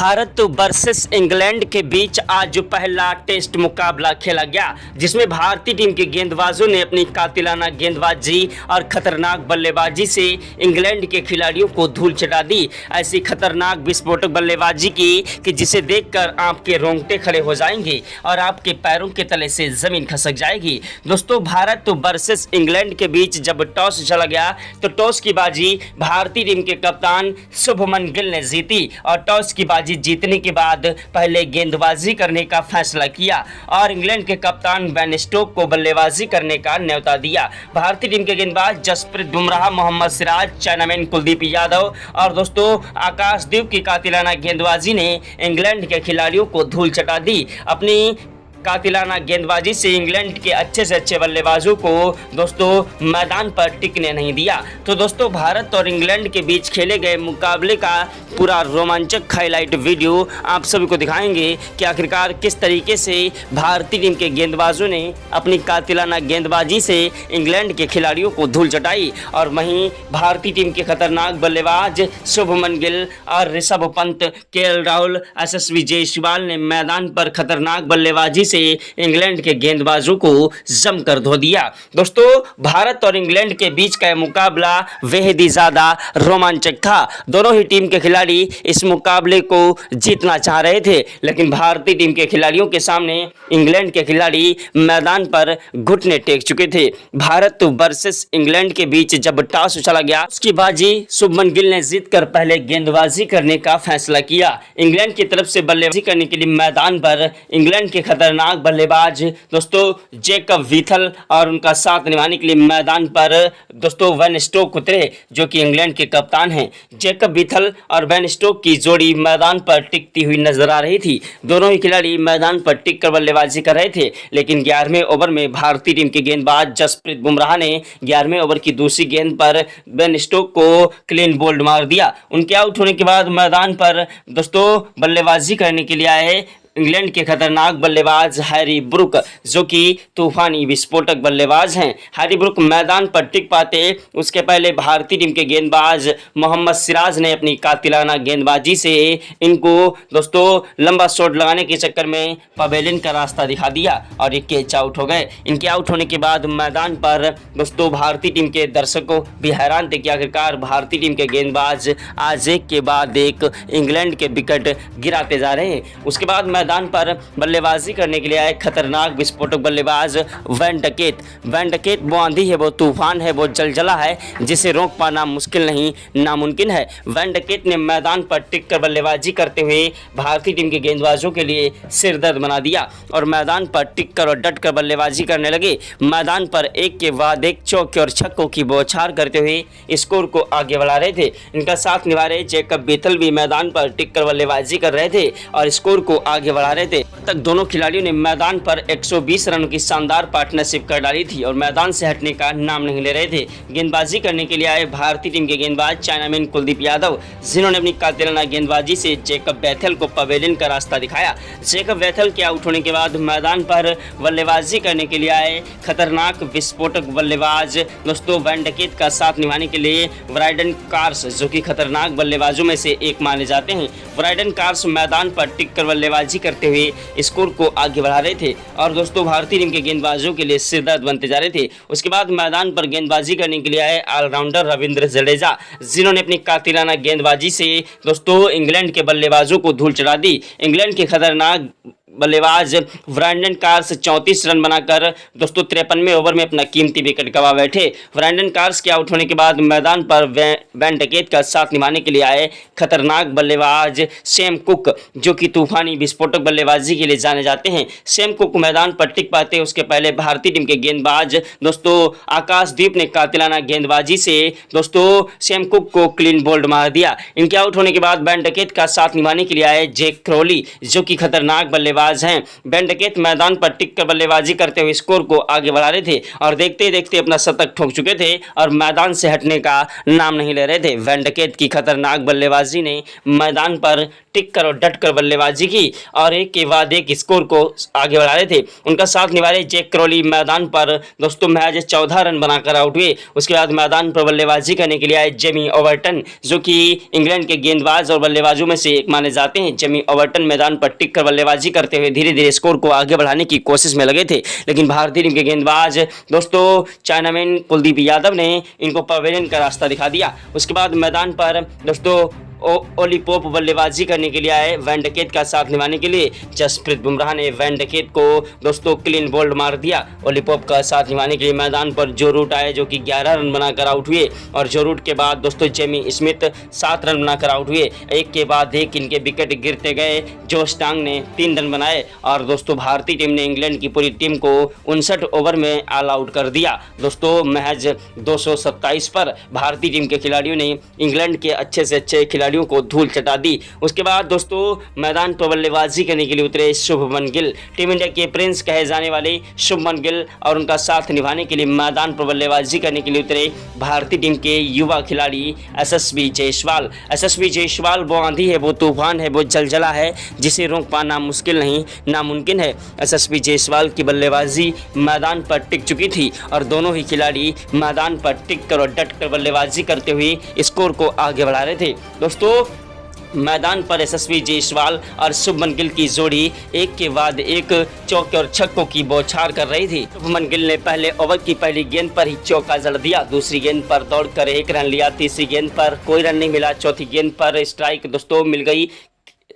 Bharat versus England के बीच आज जो पहला टेस्ट मुकाबला खेला गया, जिसमें भारतीय टीम के गेंदबाजों ने अपनी कातिलाना गेंदबाजी और खतरनाक बल्लेबाजी से इंग्लैंड के खिलाड़ियों को धूल चटा दी। ऐसी खतरनाक विस्फोटक बल्लेबाजी की कि जिसे देखकर आपके रोंगटे खड़े हो जाएंगे और आपके पैरों के तले से जमीन खसक जाएगी। दोस्तों, भारत वर्सेस इंग्लैंड के बीच जब टॉस चला गया तो टॉस की बाजी भारतीय टीम के कप्तान शुभमन गिल ने जीती और टॉस की बाजी जीतने के बाद पहले गेंदबाजी करने का फैसला किया और इंग्लैंड के कप्तान बेन स्टोक को बल्लेबाजी करने का न्योता दिया। भारतीय टीम के गेंदबाज जसप्रीत बुमराह, मोहम्मद सिराज, चाइनामैन कुलदीप यादव और दोस्तों आकाशदीप की कातिलाना गेंदबाजी ने इंग्लैंड के खिलाड़ियों को धूल चटा दी। अपनी कातिलाना गेंदबाजी से इंग्लैंड के अच्छे से अच्छे बल्लेबाजों को दोस्तों मैदान पर टिकने नहीं दिया। तो दोस्तों, भारत और इंग्लैंड के बीच खेले गए मुकाबले का पूरा रोमांचक हाईलाइट वीडियो आप सभी को दिखाएंगे कि आखिरकार किस तरीके से भारतीय टीम के गेंदबाजों ने अपनी कातिलाना गेंदबाजी से इंग्लैंड के खिलाड़ियों को धूल चटाई और वहीं भारतीय टीम के खतरनाक बल्लेबाज शुभमन गिल और ऋषभ पंत, केएल राहुल, यशस्वी जायसवाल ने मैदान पर खतरनाक बल्लेबाजी इंग्लैंड के गेंदबाजों को जमकर धो दिया। दोस्तों, भारत और इंग्लैंड के बीच का मुकाबला बेहद ही ज्यादा रोमांचक था। दोनों ही टीम के खिलाड़ी इस मुकाबले को जीतना चाह रहे थे, लेकिन भारतीय टीम के खिलाड़ियों के सामने इंग्लैंड के खिलाड़ी मैदान पर घुटने टेक चुके थे। भारत वर्सेस इंग्लैंड के बीच जब टॉस चला गया, उसकी बाजी शुभमन गिल ने जीतकर पहले गेंदबाजी करने का फैसला किया। इंग्लैंड की तरफ से बल्लेबाजी करने के लिए मैदान पर इंग्लैंड के खतरनाक बल्लेबाज दोस्तों जैकब वीथल और उनका साथ निभाने के लिए मैदान पर दोस्तों बेन स्टोक उतरे, जो कि इंग्लैंड के कप्तान हैं। जैकब वीथल और बेन स्टोक की जोड़ी मैदान पर टिकती हुई नजर आ रही थी। दोनों ही खिलाड़ी मैदान पर टिक कर बल्लेबाजी कर रहे थे, लेकिन 11वें ओवर में भारतीय टीम के गेंदबाज जसप्रीत बुमराह ने 11वें ओवर की दूसरी गेंद पर बेन स्टोक को क्लीन बोल्ड मार दिया। उनके आउट होने के बाद मैदान पर दोस्तों बल्लेबाजी करने के लिए आए इंग्लैंड के खतरनाक बल्लेबाज हैरी ब्रूक, जो कि तूफानी विस्फोटक बल्लेबाज हैं। हैरी ब्रूक मैदान पर टिक पाते उसके पहले भारतीय टीम के गेंदबाज मोहम्मद सिराज ने अपनी कातिलाना गेंदबाजी से इनको दोस्तों लंबा शॉट लगाने के चक्कर में पवेलियन का रास्ता दिखा दिया और ये कैच आउट हो गए। इनके आउट होने के बाद मैदान पर दोस्तों भारतीय टीम के दर्शकों भी हैरान थे कि आखिरकार भारतीय टीम के गेंदबाज आज एक के बाद एक इंग्लैंड के विकेट गिराते जा रहे हैं। उसके बाद मैदान पर बल्लेबाजी करने के लिए आए खतरनाक विस्फोटक बल्लेबाज वैन डकेट वो आंधी है, वो तूफान है, वो जलजला है जिसे रोक पाना मुश्किल नहीं नामुमकिन है। वैन डकेट ने मैदान पर टिक कर बल्लेबाजी करते हुए भारतीय टीम के गेंदबाजों के लिए सिरदर्द बना दिया और मैदान पर टिक कर और डट कर बल्लेबाजी करने लगे। मैदान पर एक के बाद एक चौके और छक्कों की बौछार करते हुए स्कोर को आगे बढ़ा रहे थे। इनका साथ निभा रहे जैकब वीथल भी मैदान पर टिक कर बल्लेबाजी कर रहे थे और स्कोर को आगे बढ़ा रहे थे। तक दोनों खिलाड़ियों ने मैदान पर 120 रनों की शानदार पार्टनरशिप कर डाली थी और मैदान से हटने का नाम नहीं ले रहे थे। गेंदबाजी करने के लिए आए भारतीय टीम के गेंदबाज चाइनामैन कुलदीप यादव, जिन्होंने अपनी कातिलाना गेंदबाजी से जैकब वीथल को पवेलियन का रास्ता दिखाया। जैकब वीथल के आउट होने के बाद मैदान पर बल्लेबाजी करने के लिए आए खतरनाक विस्फोटक बल्लेबाज दोस्तों वैन डकेट का साथ निभाने के लिए ब्राइडन कार्स, जो कि खतरनाक बल्लेबाजों में से एक माने जाते हैं। ब्राइडन कार्स मैदान पर टिक कर बल्लेबाजी करते हुए स्कोर को आगे बढ़ा रहे थे और दोस्तों भारतीय टीम के गेंदबाजों के लिए सिरदर्द बनते जा रहे थे। उसके बाद मैदान पर गेंदबाजी करने के लिए आए ऑलराउंडर रविंद्र जडेजा, जिन्होंने अपनी कातिलाना गेंदबाजी से दोस्तों इंग्लैंड के बल्लेबाजों को धूल चढ़ा दी। इंग्लैंड के खतरनाक बल्लेबाज ब्रांडन कार्स 34 रन बनाकर दोस्तों 53वें ओवर में अपना कीमती विकेट गंवा बैठे। ब्रांडन कार्स के आउट होने के बाद मैदान पर वैन डकेट का साथ निभाने के लिए आए खतरनाक बल्लेबाज सैम कुक, जो कि तूफानी विस्फोटक बल्लेबाजी के लिए जाने जाते हैं। सैम कुक मैदान पर टिक पाते उसके पहले भारतीय टीम के गेंदबाज दोस्तों आकाशदीप ने कातिलाना गेंदबाजी से दोस्तों सैम कुक को क्लीन बोल्ड मार दिया। इनके आउट होने के बाद वैन डकेट का साथ निभाने के लिए आए जैक क्रोली, जो कि खतरनाक बल्लेबाज हैं। वैन डकेट मैदान पर टिक कर बल्लेबाजी करते हुए स्कोर को आगे बढ़ा रहे थे और देखते देखते अपना शतक ठोक चुके थे और मैदान से हटने का नाम नहीं ले रहे थे। वैन डकेट की खतरनाक बल्लेबाजी ने मैदान पर टिक कर और डट कर बल्लेबाजी की और एक के बाद एक स्कोर को आगे बढ़ा रहे थे। उनका साथ निभा रहे जैक क्रॉली मैदान पर दोस्तों महज 14 रन बनाकर आउट हुए। उसके बाद मैदान पर बल्लेबाजी करने के लिए आए जेमी ओवर्टन, जो कि इंग्लैंड के गेंदबाज और बल्लेबाजों में से एक माने जाते हैं। जेमी ओवर्टन मैदान पर टिक कर बल्लेबाजी करते हुए धीरे धीरे स्कोर को आगे बढ़ाने की कोशिश में लगे थे, लेकिन भारतीय टीम के गेंदबाज दोस्तों चाइनामैन कुलदीप यादव ने इनको पवेलियन का रास्ता दिखा दिया। उसके बाद मैदान पर दोस्तों ओली पोप बल्लेबाजी करने के लिए आए वैन डकेट का साथ निभाने के लिए। जसप्रीत बुमराह ने वैन डकेट को दोस्तों क्लीन बोल्ड मार दिया। ओली पोप का साथ निभाने के लिए मैदान पर जो रूट आए, जो कि 11 रन बनाकर आउट हुए और जो रूट के बाद दोस्तों जेमी स्मिथ 7 रन बनाकर आउट हुए। एक के बाद एक इनके विकेट गिरते गए। जोश टांग ने 3 रन बनाए और दोस्तों भारतीय टीम ने इंग्लैंड की पूरी टीम को 59 ओवर में ऑल आउट कर दिया। दोस्तों महज 227 पर भारतीय टीम के खिलाड़ियों ने इंग्लैंड के अच्छे से अच्छे खिलाड़ियों को धूल चटा दी। उसके बाद दोस्तों मैदान पर बल्लेबाजी करने के लिए उतरे शुभमन गिल। टीम इंडिया के प्रिंस कहे जाने वाले शुभमन गिल और उनका साथ निभाने के लिए मैदान पर बल्लेबाजी करने के लिए उतरे भारतीय टीम के युवा खिलाड़ी एसएसबी जायसवाल। एसएसबी जायसवाल वो आंधी है, वो तूफान है, वो जलजला है जिसे रोक पाना मुश्किल नहीं नामुमकिन है। एसएसबी जायसवाल की बल्लेबाजी मैदान पर टिक चुकी थी और दोनों ही खिलाड़ी मैदान पर टिक कर और डट कर बल्लेबाजी करते हुए स्कोर को आगे बढ़ा रहे थे। दोस्तों मैदान पर एसएसबी जायसवाल और शुभमन गिल की जोड़ी एक के बाद एक चौके और छक्कों की बौछार कर रही थी। शुभमन गिल ने पहले ओवर की पहली गेंद पर ही चौका जड़ दिया, दूसरी गेंद पर दौड़कर 1 रन लिया, तीसरी गेंद पर कोई रन नहीं मिला, चौथी गेंद पर स्ट्राइक दोस्तों मिल गई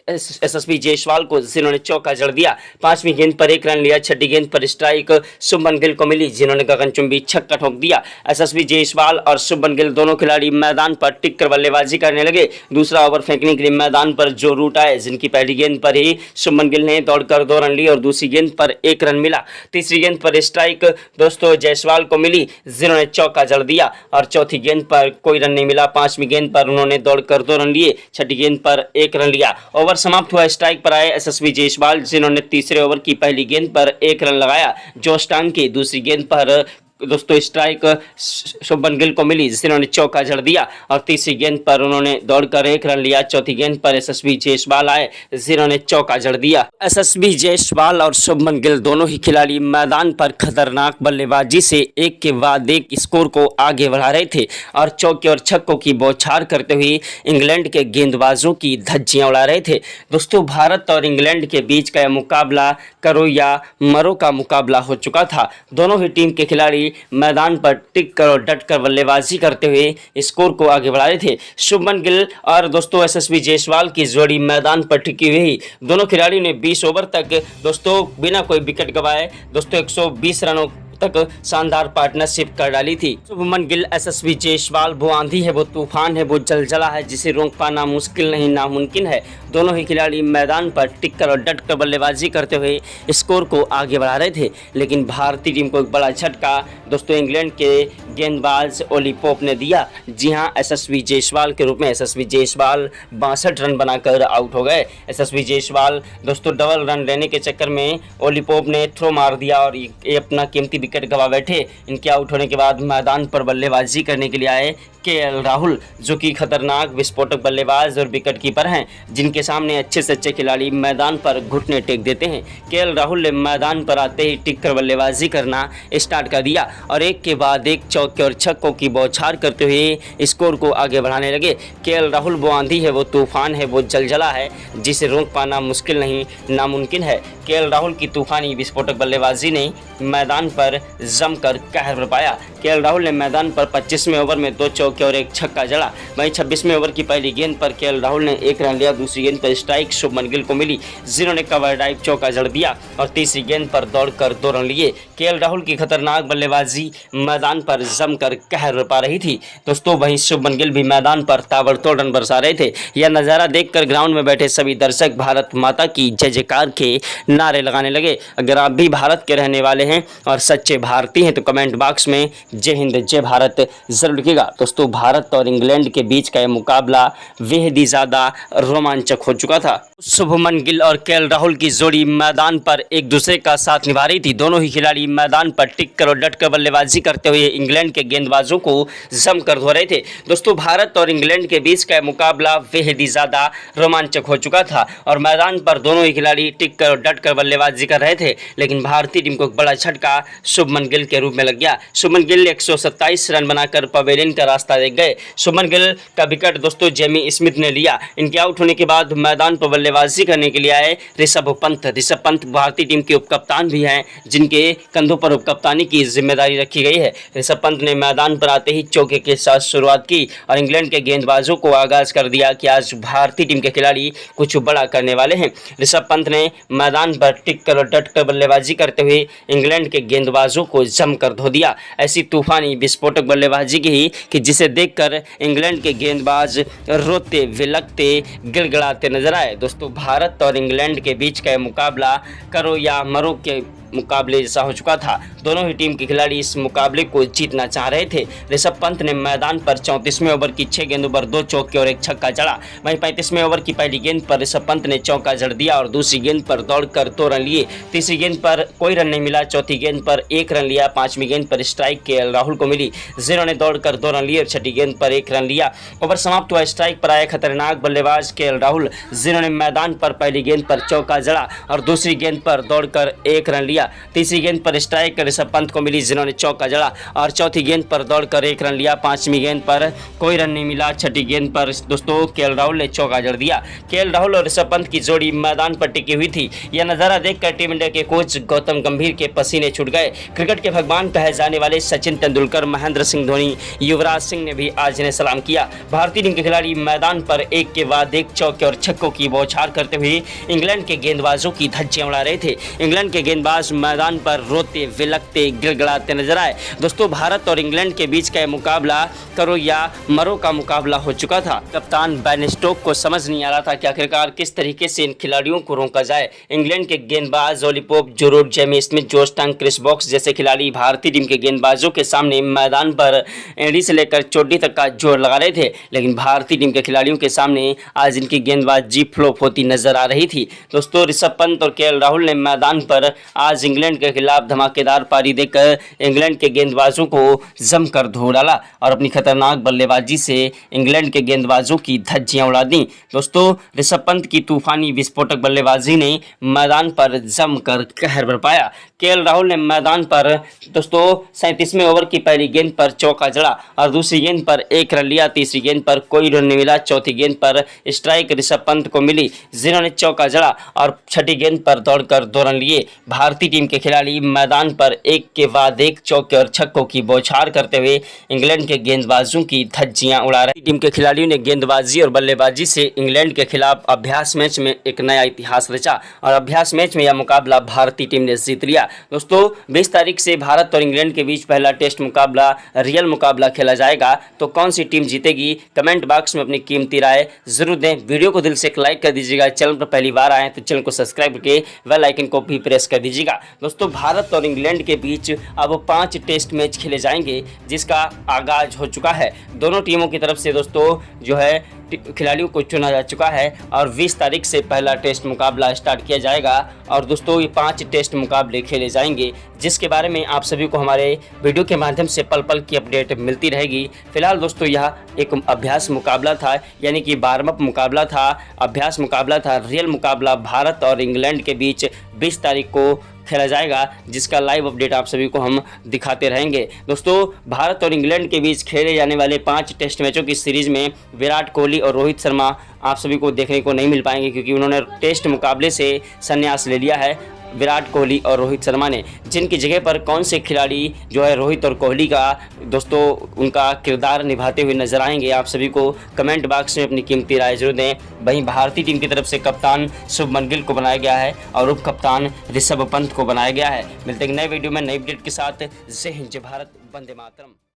एसएसबी जायसवाल को, जिन्होंने चौका जड़ दिया। 5वीं गेंद पर 1 रन लिया, 6ठी गेंद पर स्ट्राइक शुभमन गिल को मिली, जिन्होंने गगनचुंबी छक्का ठोक दिया। एसएसबी जायसवाल और शुभमन गिल दोनों खिलाड़ी मैदान पर टिक कर बल्लेबाजी करने लगे। दूसरा ओवर फेंकने के लिए मैदान पर जो रूट आए, जिनकी पहली गेंद पर ही शुभमन गिल ने दौड़कर 2 रन लिए और दूसरी गेंद पर 1 रन मिला। तीसरी गेंद पर स्ट्राइक दोस्तों जायसवाल को मिली, जिन्होंने चौका जड़ दिया और चौथी गेंद पर कोई रन नहीं मिला। 5वीं गेंद पर उन्होंने दौड़कर 2 रन लिए, 6ठी गेंद पर 1 रन लिया। ओवर समाप्त हुआ। स्ट्राइक पर आए एसएसबी जायसवाल, जिन्होंने तीसरे ओवर की पहली गेंद पर 1 रन लगाया। जोश टांग की दूसरी गेंद पर दोस्तों स्ट्राइक शुभमन गिल को मिली, जिन्होंने चौका जड़ दिया और तीसरी गेंद पर उन्होंने दौड़कर 1 रन लिया। चौथी गेंद पर एसएसबी जायसवाल आए, जिन्होंने चौका जड़ दिया। एसएसबी जायसवाल और शुभमन गिल दोनों ही खिलाड़ी मैदान पर खतरनाक बल्लेबाजी से एक के बाद एक स्कोर को आगे बढ़ा रहे थे और चौके और छक्कों की बौछार करते हुए इंग्लैंड के गेंदबाजों की धज्जियां उड़ा रहे थे। दोस्तों भारत और इंग्लैंड के बीच का यह मुकाबला करो या मरो का मुकाबला हो चुका था। दोनों ही टीम के खिलाड़ी मैदान पर टिक कर और डट कर बल्लेबाजी करते हुए स्कोर को आगे बढ़ा रहे थे। शुभमन गिल और दोस्तों एसएसबी जायसवाल की जोड़ी मैदान पर टिकी हुई। दोनों खिलाड़ियों ने 20 ओवर तक दोस्तों बिना कोई विकेट गंवाए दोस्तों 120 रनों तक शानदार पार्टनरशिप कर डाली थी। शुभमन गिल एसएसबी जायसवाल वो आंधी है, वो तूफान है, वो जलजला है जिसे रोक पाना मुश्किल नहीं नामुमकिन है। दोनों ही खिलाड़ी मैदान पर टिक कर और डट कर बल्लेबाजी करते हुए स्कोर को आगे बढ़ा रहे थे, लेकिन भारतीय टीम को एक बड़ा झटका दोस्तों इंग्लैंड के गेंदबाज ओली पोप ने दिया। जी हां, एसएसबी जायसवाल के रूप में एसएसबी जायसवाल 62 रन बनाकर आउट हो गए। एसएसबी जायसवाल दोस्तों डबल रन लेने के चक्कर में ओली पोप ने थ्रो मार दिया और ये अपना कीमती विकेट गंवा बैठे। इनके आउट होने के बाद मैदान पर बल्लेबाजी करने के लिए आए केएल राहुल, जो कि खतरनाक विस्फोटक बल्लेबाज और विकेट कीपर हैं, जिनके सामने अच्छे से अच्छे खिलाड़ी मैदान पर घुटने टेक देते हैं। केएल राहुल ने मैदान पर आते ही टिक कर बल्लेबाजी करना स्टार्ट कर दिया और एक के बाद एक चौके और छक्कों की बौछार करते हुए स्कोर को आगे बढ़ाने लगे। केएल राहुल वो आंधी है, वो तूफान है, वो जलजला है जिसे रोक पाना मुश्किल नहीं नामुमकिन है। केएल राहुल की तूफानी विस्फोटक बल्लेबाजी ने मैदान पर जमकर कहर बरपाया। केएल राहुल ने मैदान पर 25वें ओवर में 2 चौके और 1 छक्का जड़ा। वहीं 26वें ओवर की पहली गेंद पर केएल राहुल ने 1 रन लिया, दूसरी गेंद पर स्ट्राइक शुभमन गिल को मिली, जिन्होंने कवर ड्राइव चौका जड़ दिया और तीसरी गेंद पर दौड़कर 2 रन लिए। केएल राहुल की खतरनाक बल्लेबाजी मैदान पर जमकर कहर बरपा रही थी। दोस्तों वहीं शुभमन गिल भी मैदान पर ताबड़तोड़ रन बरसा रहे थे। यह नज़ारा देखकर ग्राउंड में बैठे सभी दर्शक भारत माता की जय जयकार के नारे लगाने लगे। अगर आप भी भारत के रहने वाले हैं और सच्चे भारतीय हैं तो कमेंट बॉक्स में जय हिंद जय भारत जरूर लिखिएगा। दोस्तों भारत और इंग्लैंड के बीच का यह मुकाबला बेहद ही ज़्यादा रोमांचक हो चुका था। शुभमन गिल और केएल राहुल की जोड़ी मैदान पर एक दूसरे का साथ निभा रही थी। दोनों ही खिलाड़ी मैदान पर टिक कर और डट कर बल्लेबाजी करते हुए इंग्लैंड के गेंदबाजों को जमकर धो रहे थे। दोस्तों भारत और इंग्लैंड के बीच का मुकाबला बेहद ही ज़्यादा रोमांचक हो चुका था और मैदान पर दोनों ही खिलाड़ी टिक कर और डट कर बल्लेबाजी कर रहे थे, लेकिन भारतीय टीम को एक बड़ा झटका शुभमन गिल के रूप में लग गया। शुभमन गिल 127 रन बनाकर पवेलियन का रास्ता देख गए। शुभमन गिल का विकेट दोस्तों जेमी स्मिथ ने लिया। इनके आउट होने के बाद मैदान पर बल्लेबाजी करने के लिए आए ऋषभ पंत। ऋषभ पंत भारतीय टीम के उपकप्तान भी हैं, जिनके कंधों पर उपकप्तानी की जिम्मेदारी रखी गई है। ऋषभ पंत ने मैदान पर आते ही चौके के साथ शुरुआत की और इंग्लैंड के गेंदबाजों को आगाज कर दिया कि आज भारतीय टीम के खिलाड़ी कुछ बड़ा करने वाले हैं। ऋषभ पंत ने मैदान पर टिक कर और डट कर बल्लेबाजी करते हुए इंग्लैंड के गेंदबाजों को जमकर धो दिया। ऐसी तूफानी विस्फोटक बल्लेबाजी की कि जिसे देखकर इंग्लैंड के गेंदबाज रोते विलकते गिड़गिड़ाते नजर आए। दोस्तों भारत और इंग्लैंड के बीच का मुकाबला करो या मरो के मुकाबले जैसा हो चुका था। दोनों ही टीम के खिलाड़ी इस मुकाबले को जीतना चाह रहे थे। ऋषभ पंत ने मैदान पर 34वें ओवर की 6 गेंदों पर 2 चौके और 1 छक्का जड़ा। वहीं 35वें ओवर की पहली गेंद पर ऋषभ पंत ने चौका जड़ दिया और दूसरी गेंद पर दौड़कर 2 रन लिए। तीसरी गेंद पर कोई रन नहीं मिला। चौथी गेंद पर 1 रन लिया। 5वीं गेंद पर स्ट्राइक केएल राहुल को मिली, 0 ने दौड़कर 2 रन लिए और 6ठी गेंद पर 1 रन लिया। ओवर समाप्त हुआ। स्ट्राइक पर आए खतरनाक बल्लेबाज केएल राहुल, 0 ने मैदान पर पहली गेंद पर चौका जड़ा और दूसरी गेंद पर दौड़कर 1 रन लिया। तीसरी गेंद पर स्ट्राइक ऋषभ पंत को मिली, जिन्होंने चौका जड़ा और चौथी गेंद पर दौड़कर 1 रन लिया। 5वीं गेंद पर कोई रन नहीं मिला। 6ठी गेंद पर दोस्तों केएल राहुल ने चौका जड़ दिया। केएल राहुल और ऋषभ पंत की जोड़ी मैदान पर टिकी हुई थी। यह नजारा देखकर टीम इंडिया के कोच गौतम गंभीर के पसीने छूट गए। क्रिकेट के भगवान कहे जाने वाले सचिन तेंदुलकर, महेंद्र सिंह धोनी, युवराज सिंह ने भी आज इन्हें सलाम किया। भारतीय टीम के खिलाड़ी मैदान पर एक के बाद एक चौके और छक्कों की बौछार करते हुए इंग्लैंड के गेंदबाजों की धज्जियां उड़ा रहे थे। इंग्लैंड के गेंदबाज मैदान पर रोते विलकते गिड़गिड़ाते नजर आए। दोस्तों भारत और इंग्लैंड के बीच का मुकाबला करो या मरो का मुकाबला हो चुका था। कप्तान बेन स्टोक्स को समझ नहीं आ रहा था कि आखिरकार किस तरीके से इन खिलाड़ियों को रोका जाए। इंग्लैंड के गेंदबाज Ollie Pope, Joe Root, Jamie Smith, Josh Tongue, Chris Woakes जैसे खिलाड़ी भारतीय टीम के गेंदबाजों के सामने मैदान पर एड़ी से लेकर चोटी तक का जोर लगा रहे थे, लेकिन भारतीय टीम के खिलाड़ियों के सामने आज इनकी गेंदबाजी फ्लॉप होती नजर आ रही थी। दोस्तों ऋषभ पंत और केएल राहुल ने मैदान पर आज इंग्लैंड के खिलाफ धमाकेदार पारी देकर इंग्लैंड के गेंदबाजों को जमकर धो डाला और अपनी खतरनाक बल्लेबाजी से इंग्लैंड के गेंदबाजों की धज्जियां उड़ा दी। दोस्तों ऋषभ पंत की तूफानी विस्फोटक बल्लेबाजी ने मैदान पर जमकर कहर बरपाया। केएल राहुल ने मैदान पर दोस्तों 37वें ओवर की पहली गेंद पर चौका जड़ा और दूसरी गेंद पर 1 रन लिया। तीसरी गेंद पर कोई रन नहीं मिला। चौथी गेंद पर स्ट्राइक ऋषभ पंत को मिली, 0 ने चौका जड़ा और 6ठी गेंद पर दौड़कर 2 रन लिए। भारतीय टीम के खिलाड़ी मैदान पर एक के बाद एक चौके और छक्कों की बौछार करते हुए इंग्लैंड के गेंदबाजों की धज्जियां उड़ा रहे। टीम के खिलाड़ियों ने गेंदबाजी और बल्लेबाजी से इंग्लैंड के खिलाफ अभ्यास मैच में एक नया इतिहास रचा और अभ्यास मैच में यह मुकाबला भारतीय टीम ने जीत लिया। दोस्तों 20 तारीख से भारत और इंग्लैंड के बीच पहला टेस्ट मुकाबला, रियल मुकाबला खेला जाएगा। तो कौन सी टीम जीतेगी, कमेंट बॉक्स में अपनी कीमती राय जरूर दें। वीडियो को दिल से एक लाइक कर दीजिएगा। चैनल पर पहली बार आए तो चैनल को सब्सक्राइब करके बेल आइकन को भी प्रेस कर दीजिएगा। दोस्तों भारत और इंग्लैंड के बीच अब 5 टेस्ट मैच खेले जाएंगे, जिसका आगाज हो चुका है। दोनों टीमों की तरफ से दोस्तों जो है खिलाड़ियों को चुना जा चुका है और 20 तारीख से पहला टेस्ट मुकाबला स्टार्ट किया जाएगा और दोस्तों ये 5 टेस्ट मुकाबले खेले जाएंगे, जिसके बारे में आप सभी को हमारे वीडियो के माध्यम से पल पल की अपडेट मिलती रहेगी। फिलहाल दोस्तों यह एक अभ्यास मुकाबला था, यानी कि 12वां मुकाबला था, अभ्यास मुकाबला था। रियल मुकाबला भारत और इंग्लैंड के बीच 20 तारीख को खेला जाएगा, जिसका लाइव अपडेट आप सभी को हम दिखाते रहेंगे। दोस्तों भारत और इंग्लैंड के बीच खेले जाने वाले 5 टेस्ट मैचों की सीरीज़ में विराट कोहली और रोहित शर्मा आप सभी को देखने को नहीं मिल पाएंगे, क्योंकि उन्होंने टेस्ट मुकाबले से संन्यास ले लिया है। विराट कोहली और रोहित शर्मा ने, जिनकी जगह पर कौन से खिलाड़ी जो है रोहित और कोहली का दोस्तों उनका किरदार निभाते हुए नजर आएंगे, आप सभी को कमेंट बॉक्स में अपनी कीमती राय जरूर दें। वहीं भारतीय टीम की तरफ से कप्तान शुभमन गिल को बनाया गया है और उप कप्तान ऋषभ पंत को बनाया गया है। मिलते हैं नए वीडियो में नई अपडेट के साथ। जय हिंद, जय भारत, वंदे मातरम।